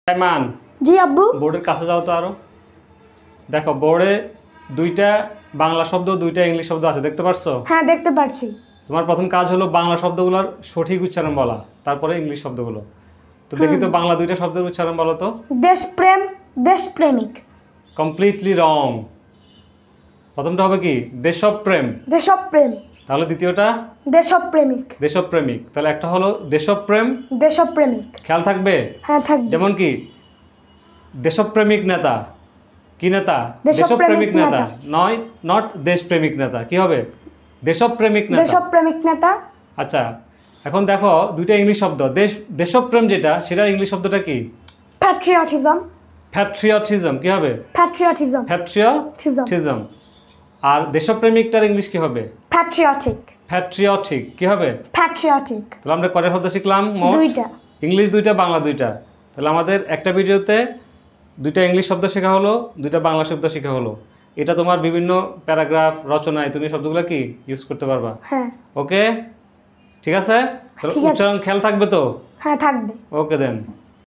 সাইমান জি আব্বু। বোর্ডের কাছে যাও তো আরো। দেখো বোর্ডে দুইটা বাংলা শব্দ দুইটা ইংলিশ শব্দ আছে, দেখতে পারছো? হ্যাঁ দেখতে পাচ্ছি। তোমার প্রথম কাজ হলো বাংলা শব্দগুলোর সঠিক উচ্চারণ বলা, তারপরে ইংলিশ শব্দগুলো। তো দেখি তো বাংলা দুইটা শব্দের উচ্চারণ বলো তো। দেশপ্রেম, দেশপ্রেমিক। কমপ্লিটলি রং। প্রথমটা হবে কি? দেশপ্রেম। দেশপ্রেম। তাহলে দ্বিতীয়টা দেশপ্রেমিক। দেশপ্রেমিক। তাহলে একটা হলো দেশপ্রেম। দেশপ্রেমিক। খেয়াল থাকবে? হ্যাঁ থাকবে। যেমন কি দেশপ্রেমিক নেতা, কি নেতা? দেশপ্রেমিক নেতা নেতা। নয়, নট দেশপ্রেমিক নেতা। কি হবে? দেশপ্রেমিক নেতা। দেশপ্রেমিক নেতা। আচ্ছা, এখন দেখো দুইটা ইংলিশ শব্দ। দেশপ্রেম যেটা, সেটার ইংলিশ শব্দটা কি? প্যাট্রিয়টিজম। প্যাট্রিয়টিজম। কি হবে? প্যাট্রিয়টিজম। প্যাট্রিয়টিজম। আর দেশপ্রেমিকটার ইংলিশ কি হবে? প্যাট্রিয়টিক। প্যাট্রিয়টিক। কি হবে? প্যাট্রিয়টিক। তাহলে আমরা কয়টা শব্দ শিখলাম মোট? দুইটা। ইংলিশ দুইটা, বাংলা দুইটা। তাহলে আমাদের একটা ভিডিওতে দুইটা ইংলিশ শব্দ শেখা হলো, দুইটা বাংলা শব্দ শেখা হলো। এটা তোমার বিভিন্ন প্যারাগ্রাফ রচনায় তুমি শব্দগুলো কি ইউজ করতে পারবা। হ্যাঁ। ওকে, ঠিক আছে? ঠিক আছে। উচ্চারণ খেয়াল থাকবে তো? হ্যাঁ থাকবে। ওকে দেন।